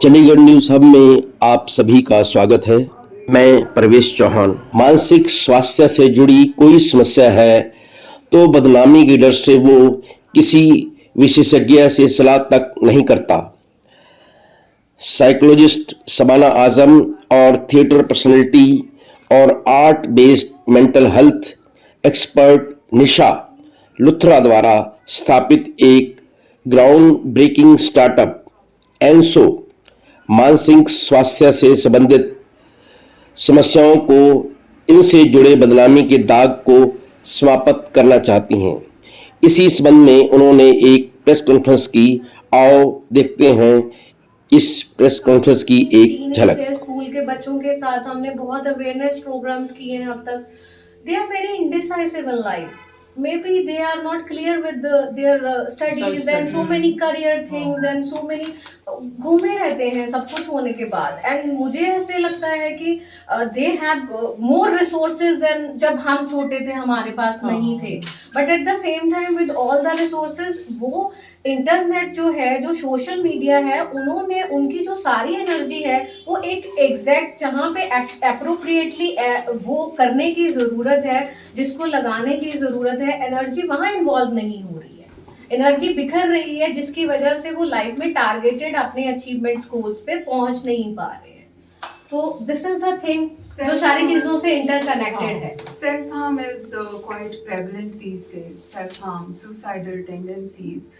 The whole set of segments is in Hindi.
चंडीगढ़ न्यूज हब में आप सभी का स्वागत है। मैं प्रवेश चौहान। मानसिक स्वास्थ्य से जुड़ी कोई समस्या है तो बदनामी के डर से वो किसी विशेषज्ञ से सलाह तक नहीं करता। साइकोलॉजिस्ट शबाना आजम और थिएटर पर्सनैलिटी और art based mental health expert Nisha Luthra द्वारा स्थापित एक ग्राउंड ब्रेकिंग स्टार्टअप एनसो मानसिक स्वास्थ्य से संबंधित समस्याओं को, इनसे जुड़े बदनामी के दाग को समाप्त करना चाहती हैं। इसी संबंध में उन्होंने एक प्रेस कॉन्फ्रेंस की। आओ देखते हैं इस प्रेस कॉन्फ्रेंस की एक झलक। स्कूल के बच्चों के साथ हमने बहुत अवेयरनेस प्रोग्राम्स किए हैं अब तक। They are very indecisive in life, maybe they are not clear with their studies and so many career things and so many घूमे रहते हैं सब कुछ होने के बाद। एंड मुझे ऐसे लगता है कि they have more resources than जब हम छोटे थे, हमारे पास नहीं थे। But at the same time with all the resources, वो इंटरनेट जो है, जो सोशल मीडिया है, उन्होंने उनकी जो सारी एनर्जी है वो एक एग्जैक्ट जहाँ पे अप्रोप्रिएटली वो करने की जरूरत है, जिसको लगाने की जरूरत है, एनर्जी वहाँ इन्वॉल्व नहीं हो रही है। एनर्जी बिखर रही है, जिसकी वजह से वो लाइफ में टारगेटेड अपने अचीवमेंट्स गोल्स पे पहुंच नहीं पा रहे हैं। तो दिस इज द थिंग जो सारी चीजों से इंटरकनेक्टेड है। Self harm is quite prevalent these days. Self harm, suicidal tendencies,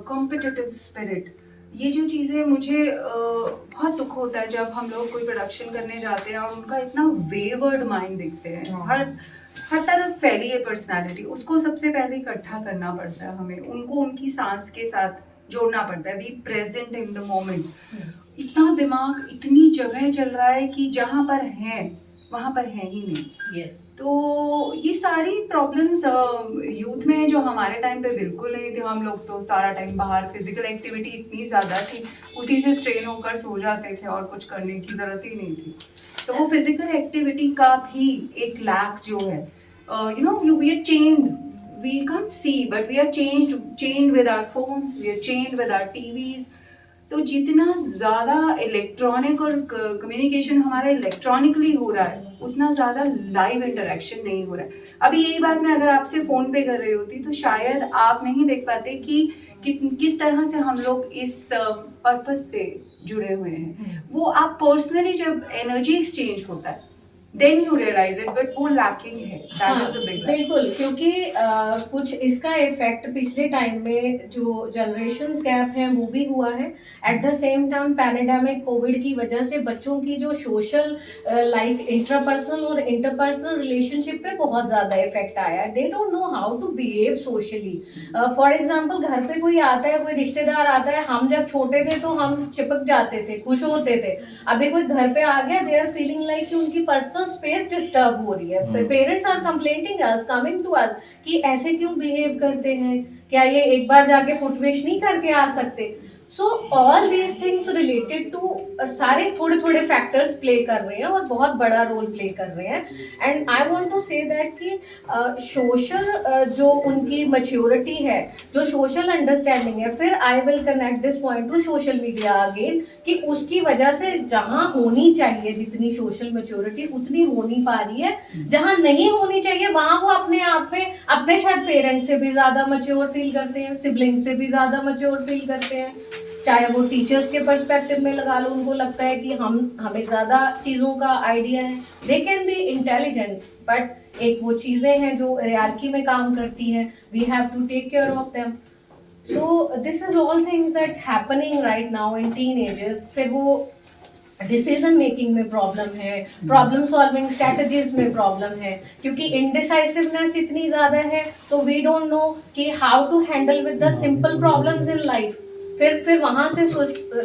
competitive spirit, ये जो चीज़ें मुझे बहुत दुख होता है जब हम लोग कोई प्रोडक्शन करने जाते हैं और उनका इतना वेवर्ड माइंड दिखते हैं। हर तरफ फैली है पर्सनालिटी, उसको सबसे पहले इकट्ठा करना पड़ता है हमें, उनको उनकी सांस के साथ जोड़ना पड़ता है। Be present in the moment. इतना दिमाग इतनी जगह चल रहा है कि जहाँ पर है वहाँ पर है ही नहीं। yes. तो ये सारी प्रॉब्लम्स यूथ में जो हमारे टाइम पे बिल्कुल नहीं थे। हम लोग तो सारा टाइम बाहर, फिजिकल एक्टिविटी इतनी ज़्यादा थी, उसी से स्ट्रेन होकर सो जाते थे और कुछ करने की ज़रूरत ही नहीं थी। तो वो फिजिकल एक्टिविटी का भी एक लैक जो है, we are chained, we can't see but we are chained with our phones, we are chained with our TVs. तो जितना ज़्यादा इलेक्ट्रॉनिक और कम्युनिकेशन हमारा इलेक्ट्रॉनिकली हो रहा है, उतना ज़्यादा लाइव इंटरेक्शन नहीं हो रहा है। अभी यही बात मैं अगर आपसे फ़ोन पे कर रही होती तो शायद आप नहीं देख पाते कि किस तरह से हम लोग इस पर्पस से जुड़े हुए हैं। वो आप पर्सनली जब एनर्जी एक्सचेंज होता है then you realize it, but वो lacking है। That is a big lack। बिल्कुल, क्योंकि कुछ इसका इफेक्ट पिछले टाइम में जो जनरेशन गैप है वो भी हुआ है। At the same time pandemic Covid की वजह से बच्चों की जो सोशल लाइक इंट्रापर्सनल और इंटरपर्सनल रिलेशनशिप पे बहुत ज्यादा इफेक्ट आया है। They don't know how to behave socially. For example, घर पे कोई आता है, कोई रिश्तेदार आता है, हम जब छोटे थे तो हम चिपक जाते थे, खुश होते थे। अभी कोई घर पे आ गया, दे आर फीलिंग लाइक उनकी पर्सनल स्पेस डिस्टर्ब हो रही है। Parents are complaining us, coming to us कि ऐसे क्यों बिहेव करते हैं, क्या ये एक बार जाके फुट विश नहीं करके आ सकते। So all these things related to सारे थोड़े थोड़े फैक्टर्स प्ले कर रहे हैं और बहुत बड़ा रोल प्ले कर रहे हैं। And I want to say that कि सोशल जो उनकी मैच्योरिटी है, जो सोशल अंडरस्टैंडिंग है, फिर I will connect this point to social media again, कि उसकी वजह से जहां होनी चाहिए जितनी सोशल मैच्योरिटी उतनी हो नहीं पा रही है, जहां नहीं होनी चाहिए वहां वो अपने आप में अपने शायद पेरेंट्स से भी ज्यादा मैच्योर फील करते हैं, सिबलिंग से भी ज्यादा मैच्योर फील करते हैं। चाहे वो टीचर्स के पर्सपेक्टिव में लगा लो, उनको लगता है कि हमें ज्यादा चीजों का आइडिया है। They can be intelligent, but एक वो चीजें हैं जो हायरार्की में काम करती हैं, we have to take care of them. So this is all things that happening right now in teenagers. फिर वो डिसीजन मेकिंग में प्रॉब्लम है, प्रॉब्लम सॉल्विंग स्ट्रेटजीज में प्रॉब्लम है, क्योंकि इनडिसाइसिवनेस इतनी ज्यादा है तो वी डोंट नो कि how to handle with the simple problems in life. फिर वहां से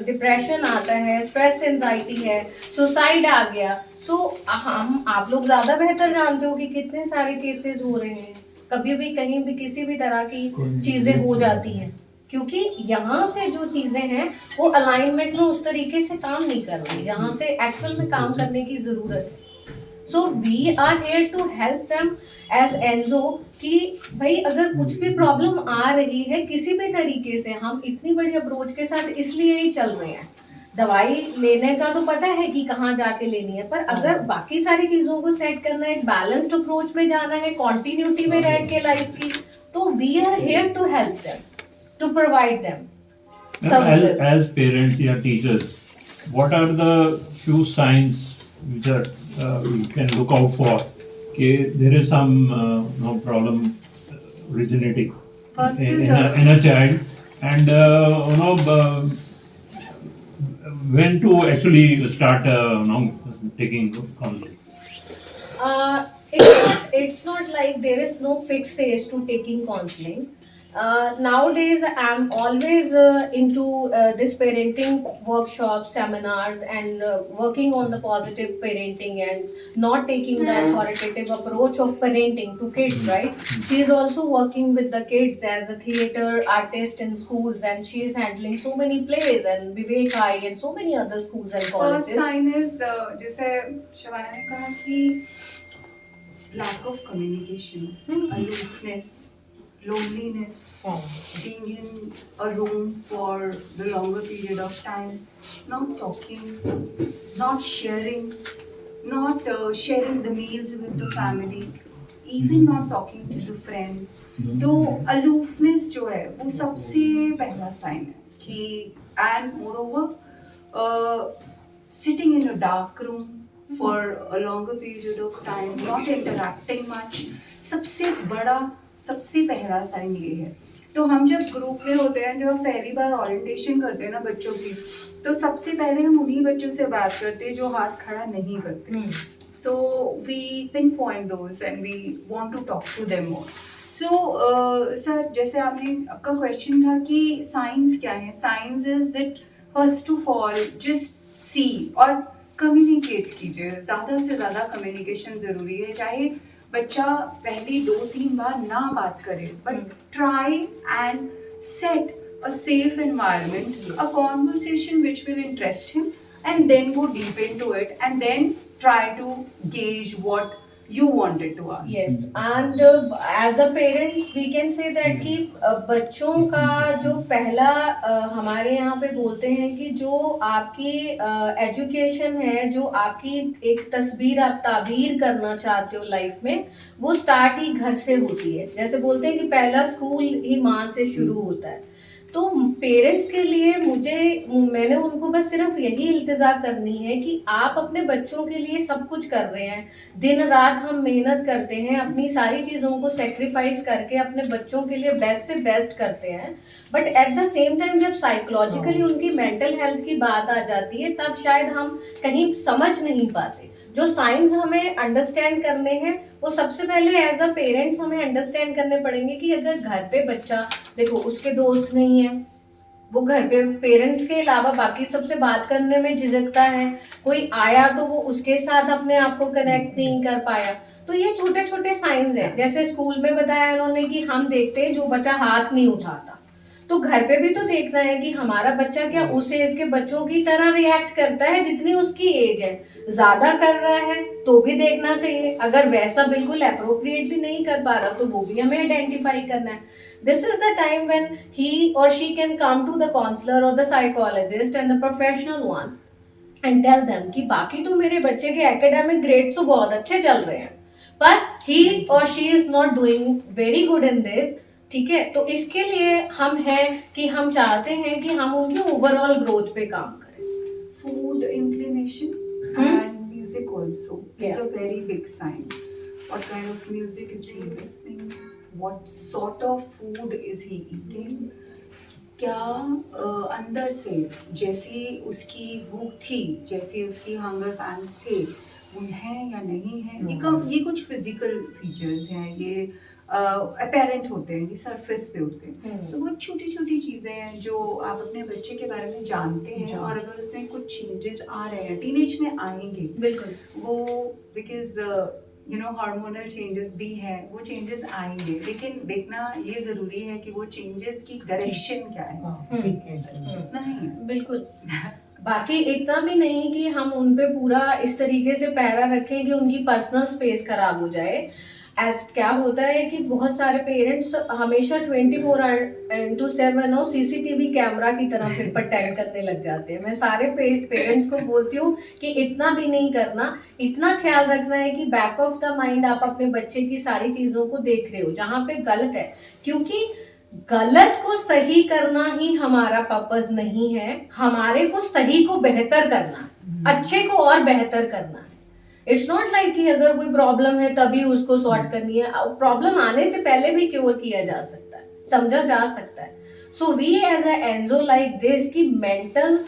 डिप्रेशन आता है, स्ट्रेस एंजाइटी है, सुसाइड आ गया। सो आप लोग ज्यादा बेहतर जानते हो कि कितने सारे केसेस हो रहे हैं, कभी भी कहीं भी किसी भी तरह की चीजें हो जाती हैं, क्योंकि यहाँ से जो चीजें हैं वो अलाइनमेंट में उस तरीके से काम नहीं कर रही जहाँ से एक्चुअल में काम करने की जरूरत है। So we are here to help them as NGO कि भाई अगर कुछ भी प्रॉब्लम आ रही है किसी भी तरीके से, हम इतनी बड़ी अप्रोच के साथ इसलिए ही चल रहे हैं दवाई लेने का तो पता है कि कहाँ जाके लेनी है, पर अगर बाकी सारी चीजों को सेट करना है, एक बैलेंस्ड अप्रोच में जाना है, कॉन्टिन्यूटी में रह के लाइफ की, तो we are here to help them, to provide them services. As parents or teachers, what are the few signs which are we can look out for? Okay, there is some no problem originating First is in a child, and when to actually start taking counseling. It's not like there is no fixed age to taking counseling. Nowadays, I'm always into this parenting workshops, seminars, and working on the positive parenting and not taking the authoritative approach of parenting to kids, right? She is also working with the kids as a theater artist in schools, and she is handling so many plays and Vivek High and so many other schools and first colleges. Sign is जैसे शबाना ने कहा कि lack of communication, aloofness, loneliness, being in a room for the longer period of time, not talking, not sharing, not sharing the meals with the family, even not talking to the friends. तो aloofness जो है वो सबसे पहला साइन है कि and moreover sitting in a dark room for a longer period of time, not interacting much, सबसे पहला साइन ये है। तो हम जब ग्रुप में होते हैं, जब हम पहली बार ओरिएंटेशन करते हैं ना बच्चों की, तो सबसे पहले हम उन्हीं बच्चों से बात करते हैं जो हाथ खड़ा नहीं करते। So we pinpoint those and we want to talk to them more. So sir, जैसे आपका क्वेश्चन था कि साइंस क्या है, science is it first of all just see और कम्युनिकेट कीजिए, ज़्यादा से ज़्यादा कम्युनिकेशन ज़रूरी है। चाहे बच्चा पहली 2-3 बार ना बात करे, but try and set a safe environment, a conversation which will interest him, and then go deep into it and then try to gauge what you wanted to ask. Yes, and as a parents we can say that कि बच्चों का जो पहला हमारे यहाँ पे बोलते हैं कि जो आपकी एजुकेशन है, जो आपकी एक तस्वीर आप ताबीर करना चाहते हो लाइफ में, वो स्टार्ट ही घर से होती है। जैसे बोलते हैं कि पहला स्कूल ही माँ से शुरू होता है। तो पेरेंट्स के लिए मैंने उनको बस सिर्फ यही इल्तिजा करनी है कि आप अपने बच्चों के लिए सब कुछ कर रहे हैं, दिन रात हम मेहनत करते हैं, अपनी सारी चीज़ों को सेक्रीफाइस करके अपने बच्चों के लिए बेस्ट से बेस्ट करते हैं, but at the same time जब साइकोलॉजिकली उनकी मेंटल हेल्थ की बात आ जाती है, तब शायद हम कहीं समझ नहीं पाते। जो साइंस हमें अंडरस्टैंड करने हैं, वो सबसे पहले एज अ पेरेंट्स हमें अंडरस्टैंड करने पड़ेंगे कि अगर घर पे बच्चा, देखो उसके दोस्त नहीं है, वो घर पे पेरेंट्स के अलावा बाकी सबसे बात करने में झिझकता है, कोई आया तो वो उसके साथ अपने आप को कनेक्ट नहीं कर पाया, तो ये छोटे छोटे साइंस हैं। जैसे स्कूल में बताया उन्होंने कि हम देखते हैं जो बच्चा हाथ नहीं उठाता, तो घर पे भी तो देखना है कि हमारा बच्चा क्या उस एज के बच्चों की तरह रिएक्ट करता है जितनी उसकी एज है। ज्यादा कर रहा है तो भी देखना चाहिए, अगर वैसा बिल्कुल अप्रोप्रिएट भी नहीं कर पा रहा तो वो भी हमें आइडेंटिफाई करना है। This is the time when he और she can come to the counsellor और the psychologist and the professional one and tell them कि बाकी तो मेरे बच्चे के एकेडमिक ग्रेड्स तो बहुत अच्छे चल रहे हैं, पर ही और she is not doing very good in this. ठीक है, तो इसके लिए हम हैं कि हम चाहते हैं कि हम उनकी ओवरऑल ग्रोथ पे काम करें। Food inclination and music also is a very big sign. What kind of music is he listening? What sort of food is he eating? क्या अंदर से जैसी उसकी भूख थी, जैसे उसकी हंगर पैंस थे, उन्हें या नहीं है, ये कुछ फिजिकल फीचर्स हैं, ये अपेरेंट होते हैं, ये सरफेस पे होते हैं। तो वो छोटी छोटी चीज़ें हैं जो आप अपने बच्चे के बारे में जानते हैं, और अगर उसमें कुछ चेंजेस आ रहे हैं, टीनेज में आएंगे बिल्कुल वो, बिकॉज हार्मोनल चेंजेस भी हैं, वो चेंजेस आएंगे, लेकिन देखना ये ज़रूरी है कि वो चेंजेस की डायरेक्शन क्या है। नहीं बिल्कुल बाकी इतना भी नहीं कि हम उन पे पूरा इस तरीके से पैरा रखें कि उनकी पर्सनल स्पेस खराब हो जाए। क्या होता है कि बहुत सारे पेरेंट्स हमेशा 24/7 और सीसीटीवी कैमरा की तरह फिर pretend करने लग जाते हैं। मैं सारे पेरेंट्स को बोलती हूँ कि इतना भी नहीं करना, इतना ख्याल रखना है कि बैक ऑफ द माइंड आप अपने बच्चे की सारी चीजों को देख रहे हो जहाँ पे गलत है, क्योंकि गलत को सही करना ही हमारा पर्पस नहीं है, हमारे को सही को बेहतर करना है, अच्छे को और बेहतर करना है। इट्स नॉट लाइक कि अगर कोई प्रॉब्लम है तभी उसको सॉर्ट करनी है, प्रॉब्लम आने से पहले भी क्योर किया जा सकता है, समझा जा सकता है। So we as a NGO like this की मेंटल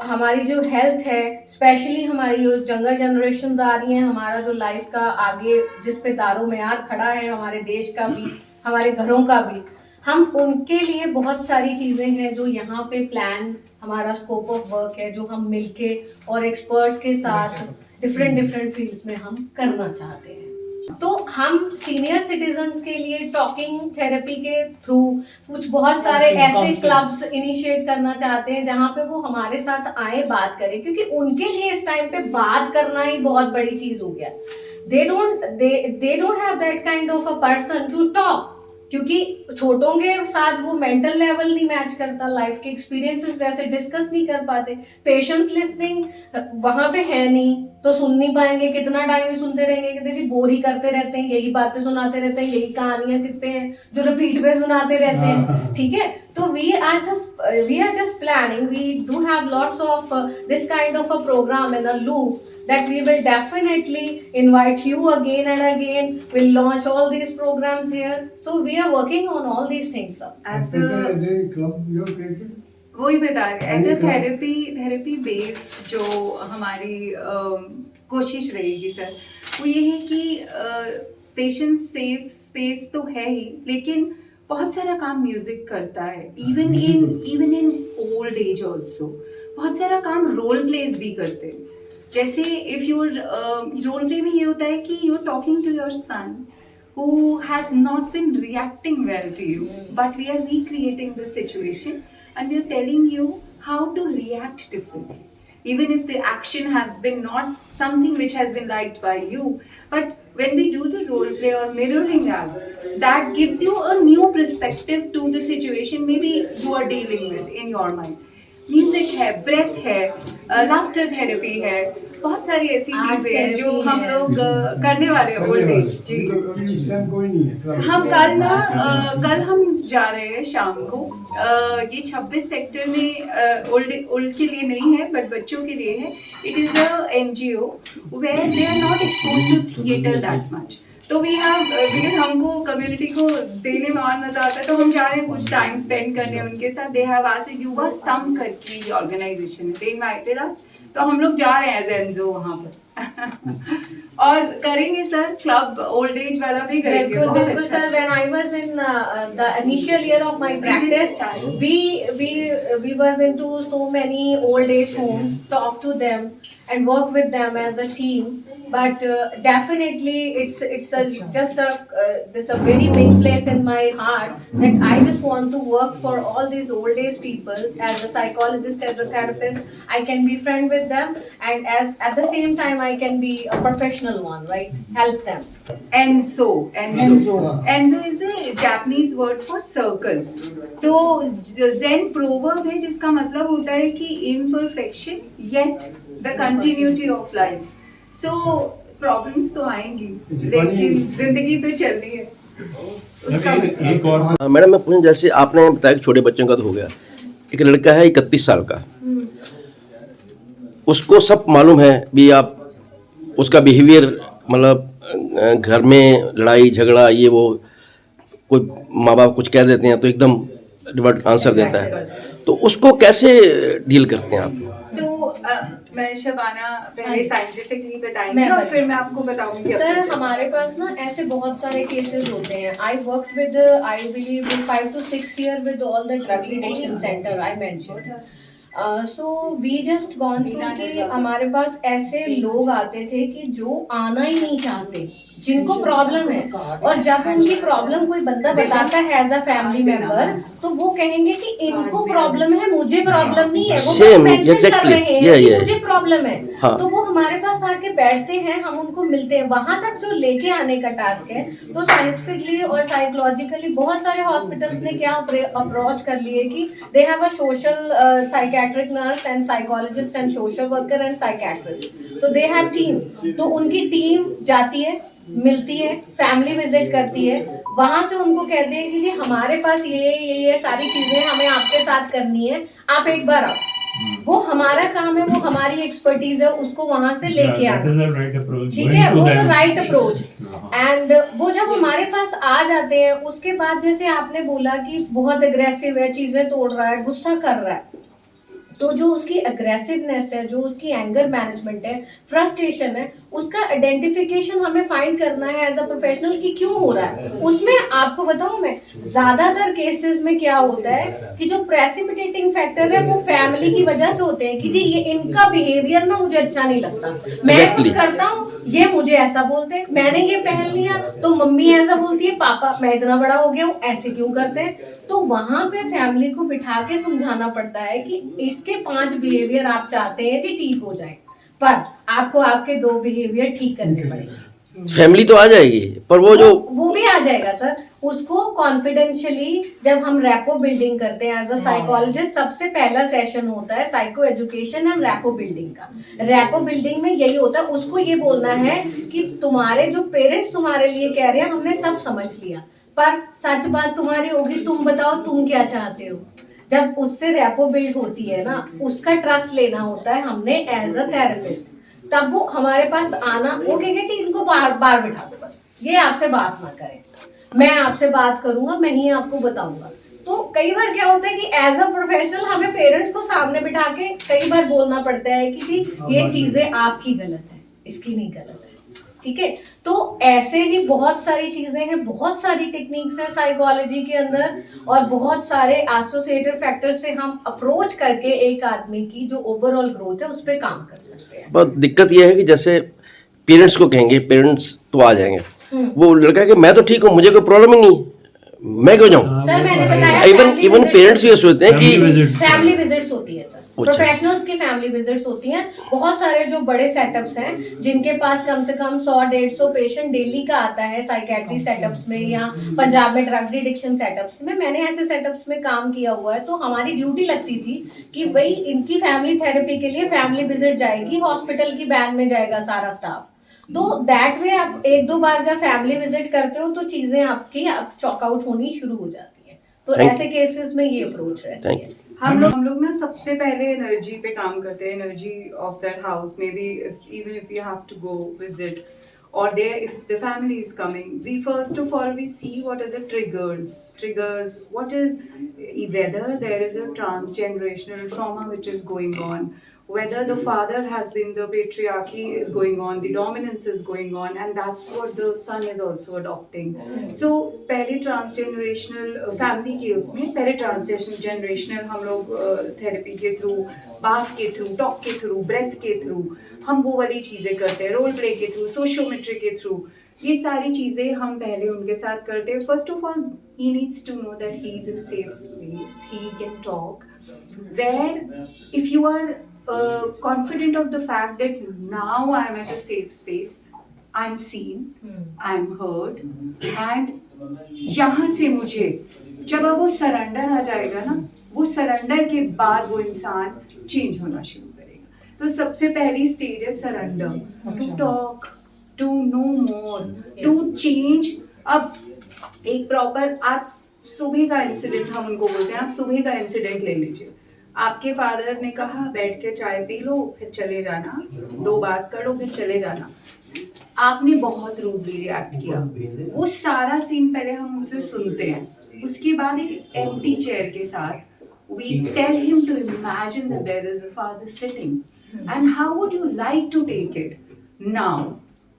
हमारी जो हेल्थ है, स्पेशली हमारी जो यंगर जनरेशन आ रही है, हमारा जो लाइफ का आगे जिस पे दारो मेयार खड़ा है, हमारे देश का भी, हमारे घरों का भी, हम उनके लिए बहुत सारी चीजें हैं जो यहाँ पे प्लान, हमारा स्कोप ऑफ वर्क है जो हम मिलके और एक्सपर्ट्स के साथ डिफरेंट फील्ड्स में हम करना चाहते हैं। तो हम सीनियर सिटीजन्स के लिए टॉकिंग थेरेपी के थ्रू कुछ बहुत सारे ऐसे क्लब्स इनिशिएट करना चाहते हैं जहाँ पे वो हमारे साथ आए, बात करें, क्योंकि उनके लिए इस टाइम पे बात करना ही बहुत बड़ी चीज हो गया। they don't have that kind of a person to talk, क्योंकि छोटों के साथ वो मेंटल लेवल नहीं मैच करता, लाइफ के एक्सपीरियंसेस वैसे डिस्कस नहीं कर पाते, पेशेंस लिसनिंग वहां पे है नहीं, तो सुन नहीं पाएंगे, कितना टाइम ही सुनते रहेंगे, कि बोर ही करते रहते हैं, यही बातें सुनाते रहते हैं, यही कहानियां किससे हैं जो रिपीट पे सुनाते रहते हैं, ठीक है। तो we are just planning, we do have lots of this kind of a programme in a loop that we will definitely invite you again and again. We'll launch all these programs here. So we are working on all these things, sir. As a club you have created? वही बता रहे, एज अ थेरेपी बेस्ड जो हमारी कोशिश रहेगी सर, वो ये है कि पेशेंट सेफ स्पेस तो है ही, लेकिन बहुत सारा काम म्यूजिक करता है, even in old age also बहुत सारा काम रोल प्लेस भी करते हैं। जैसे इफ यूर रोल प्ले में ये होता है कि you are talking to your son who has not been reacting well to you, but we are recreating the situation and we are telling you how to react differently, even if the action has been not something which has been liked by you, but when we do the role play or mirroring that gives you a new perspective to the situation maybe you are dealing with in your mind. Music है, ब्रेथ है, लाफ्टर थेरेपी है, बहुत सारी ऐसी चीजें हैं जो हम लोग करने वाले हैं ओल्ड एज जी। हम कल हम जा रहे हैं शाम को, ये 26 सेक्टर में ओल्ड के लिए नहीं है बट बच्चों के लिए है। It is a NGO where they are not expose to theatre that much, तो वी हैव बिकॉज हमको कम्युनिटी को देने में और मजा आता है, तो हम जा रहे हैं कुछ टाइम स्पेंड करने उनके साथ। दे हैव आस्क्ड युवा स्तंभ करके ऑर्गेनाइजेशन, दे इनवाइटेड अस, तो हम लोग जा रहे हैं एज एनजीओ वहाँ पर और करेंगे सर, क्लब ओल्ड एज वाला भी करेंगे। बिल्कुल sir, when I was in the initial year of my practice, we was into so many old age homes, talk to them and work with them as a team, but definitely it's a very big place in my heart that I just want to work for all these old age people as a psychologist, as a therapist. I can be friend with them, and as at the same time I can be a professional one, right? Help them. Enzo is a Japanese word for circle. तो Zen proverb है जिसका मतलब होता है कि imperfection yet the continuity of life. So problems तो आएंगी, लेकिन जिंदगी तो चलनी है। एक और मैडम मैं पूछूं, जैसे आपने बताया कि छोटे बच्चों का तो हो गया, एक लड़का है 31 साल का, उसको सब मालूम है भी, आप उसका बिहेवियर मतलब घर में लड़ाई झगड़ा ये वो, कोई माँ बाप कुछ कह देते हैं तो एकदम रिवर्ट आंसर देता है, तो उसको कैसे डील करते हैं आप? तो मैं शबाना पहले साइंटिफिकली बताएंगी और फिर मैं आपको बताऊंगी। सर हमारे पास ना ऐसे बहुत सारे केसेस होते हैं। I work with, I believe 5 to 6 years with all the drug detection center I mentioned. So we just gone through कि हमारे पास ऐसे लोग आते थे कि जो आना ही नहीं चाहते, जिनको प्रॉब्लम है, और जब उनकी प्रॉब्लम कोई बंदा बताता है एज अ फैमिली मेंबर, तो वो कहेंगे कि इनको प्रॉब्लम है, मुझे प्रॉब्लम नहीं है। वो Same, मेंशन कर exactly. रहे हैं Yeah, कि yeah. मुझे प्रॉब्लम है। हाँ। तो वो हमारे पास आके बैठते हैं, हम उनको मिलते हैं। वहां तक जो लेके आने का टास्क है, तो साइंटिफिकली और साइकोलॉजिकली बहुत सारे हॉस्पिटल्स ने क्या अप्रोच कर लिए कि they have a social psychiatric nurse and psychologist and social worker and psychiatrist, तो दे हैव टीम। तो उनकी टीम जाती है, मिलती है, फैमिली विजिट करती है, वहां से उनको कहते हैं कि जी हमारे पास ये सारी चीजें हमें आपके साथ करनी है, आप एक बार आओ। वो हमारा काम है, वो हमारी एक्सपर्टीज है, उसको वहां से लेके Yeah, that आना। is the right approach. ठीक Going है, to वो तो them. Right approach. हाँ। एंड वो जब हमारे पास आ जाते हैं, उसके बाद जैसे आपने बोला कि बहुत अग्रेसिव है, चीजें तोड़ रहा है, गुस्सा कर रहा है, तो जो उसकी अग्रेसिवनेस है, जो उसकी एंगर मैनेजमेंट है, फ्रस्ट्रेशन है, उसका आइडेंटिफिकेशन हमें फाइंड करना है एज अ प्रोफेशनल कि क्यों हो रहा है। उसमें आपको बताऊं मैं, ज्यादातर केसेस में क्या होता है कि जो प्रेसिपिटेटिंग फैक्टर है वो फैमिली की वजह से होते हैं कि जी ये इनका बिहेवियर ना मुझे अच्छा नहीं लगता, मैं कुछ करता हूँ ये मुझे ऐसा बोलते हैं, मैंने ये पहन लिया तो मम्मी ऐसा बोलती है, पापा मैं इतना बड़ा हो गया हूँ ऐसे क्यों करते हैं। तो वहां पे फैमिली को बिठा के समझाना पड़ता है कि इसके 5 बिहेवियर आप चाहते हैं जी ठीक हो जाए, पर आपको आपके 2 बिहेवियर ठीक करने पड़ेंगे। फैमिली तो आ जाएगी, पर वो जो वो भी आ जाएगा सर, उसको कॉन्फिडेंशियली जब हम रैपो बिल्डिंग करते हैं एज अ साइकोलॉजिस्ट, सबसे पहला सेशन होता है psycho education and rapport building का। रैपो बिल्डिंग में यही होता है, उसको ये बोलना है कि तुम्हारे जो पेरेंट्स तुम्हारे लिए कह रहे हैं हमने सब समझ लिया, पर सच बात तुम्हारी होगी, तुम बताओ तुम क्या चाहते हो। जब उससे रैपो बिल्ड होती है ना, उसका ट्रस्ट लेना होता है हमने एज अ थेरेपिस्ट, तब वो हमारे पास आना, वो कहेंगे जी इनको बार बार बिठा दो, बस ये आपसे बात ना करें, मैं आपसे बात करूंगा, मैं ही आपको बताऊंगा। तो कई बार क्या होता है कि एज अ प्रोफेशनल हमें पेरेंट्स को सामने बिठा के कई बार बोलना पड़ता है कि जी ये चीजें आपकी गलत है, इसकी नहीं गलत है। ठीक है, तो ऐसे ही बहुत सारी चीजें हैं, बहुत सारी टेक्निक्स हैं साइकोलॉजी के अंदर, और बहुत सारे एसोसिएटेड फैक्टर से हम अप्रोच करके एक आदमी की जो ओवरऑल ग्रोथ है उस पर काम कर सकते हैं। बहुत दिक्कत ये है कि जैसे पेरेंट्स को कहेंगे, पेरेंट्स तो आ जाएंगे, वो लड़का कि मैं तो ठीक हूँ, मुझे कोई प्रॉब्लम ही नहीं, मैं क्यों जाऊँ। सर मैंने बताया इवन पेरेंट्स ये सोचते हैं कि फैमिली विजिट्स होती है सर, प्रोफेशनल्स की फैमिली विजिट्स होती हैं। बहुत सारे जो बड़े सेटअप्स हैं जिनके पास कम से कम 100-150 पेशेंट डेली का आता है साइकेट्री सेटअप्स में या पंजाब में ड्रग डिडिक्शन सेटअप्स में, मैंने ऐसे सेटअप्स में काम किया हुआ है। तो हमारी ड्यूटी लगती थी कि भाई इनकी फैमिली थेरेपी के लिए फैमिली विजिट जाएगी, हॉस्पिटल की वैन में जाएगा सारा स्टाफ। तो दैट वे आप 1-2 बार जब फैमिली विजिट करते हो तो चीजें आपकी आप चॉकआउट होनी शुरू हो जाती है। तो ऐसे केसेस में ये अप्रोच रहती है। हम लोग ना सबसे पहले एनर्जी पे काम करते हैं, energy of that house. Maybe even if you have to go visit or there if the family is coming, we first of all we see what are the triggers, what is, whether there is a transgenerational trauma which is going on, whether the father has been, the patriarchy is going on, the dominance is going on, and that's what the son is also adopting. So पहले transgenerational family के उसमें पहले transgenerational हम लोग therapy के through, बात के through, talk के through, breath के through हम वो वाली चीजें करते हैं, रोल प्ले के थ्रू, सोशियोमेट्री के थ्रू, ये सारी चीजें हम पहले उनके साथ करते हैं। First of all he needs to know that he is in safe space, he can talk, where if you are confident of the fact that now I am at a safe space, I am seen, I am heard, and यहाँ से मुझे जब अब वो सरेंडर आ जाएगा ना, वो सरेंडर के बाद वो इंसान चेंज होना शुरू करेगा। तो सबसे पहली स्टेज है surrender, to talk, to know more, to change. अब एक प्रॉपर, आज सुबह का इंसिडेंट हम उनको बोलते हैं, आप सुबह का इंसिडेंट ले लीजिए। आपके फादर ने कहा बैठ के चाय पी लो फिर चले जाना, 2 बात कर लो फिर चले जाना, आपने बहुत रूडली रिएक्ट किया। वो सारा सीन पहले हम उनसे सुनते हैं, उसके बाद एक एम्प्टी चेयर के साथ we tell him to imagine that there is a father sitting, and how would you like to take it now?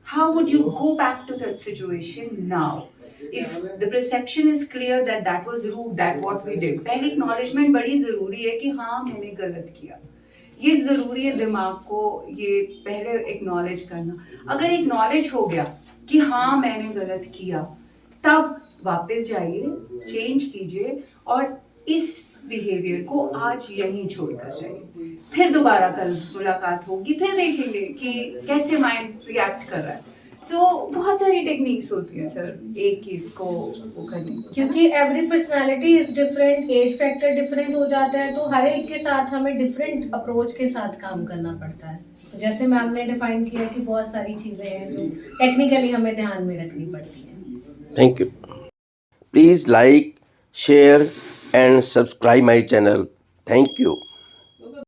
How would you go back to that situation now? If the perception is clear that that was rude, that what we did, पहले acknowledgement बड़ी जरूरी है कि हाँ मैंने गलत किया, ये जरूरी है दिमाग को ये पहले acknowledge करना। अगर acknowledge हो गया कि हाँ मैंने गलत किया, तब वापस जाइए, चेंज कीजिए और इस बिहेवियर को आज यहीं छोड़कर जाइए। फिर दोबारा कल मुलाकात होगी, फिर देखेंगे कि कैसे माइंड रिएक्ट कर रहा है। सो बहुत सारी टेक्निक्स होती है सर एक चीज को वो करने की। क्योंकि every personality is different, age factor different हो जाता है, तो हर एक के साथ हमें डिफरेंट अप्रोच के साथ काम करना पड़ता है। तो जैसे मैम ने डिफाइन किया कि बहुत सारी चीजें हैं जो टेक्निकली हमें ध्यान में रखनी पड़ती हैं। Thank you. Please like, share and subscribe my channel. Thank you.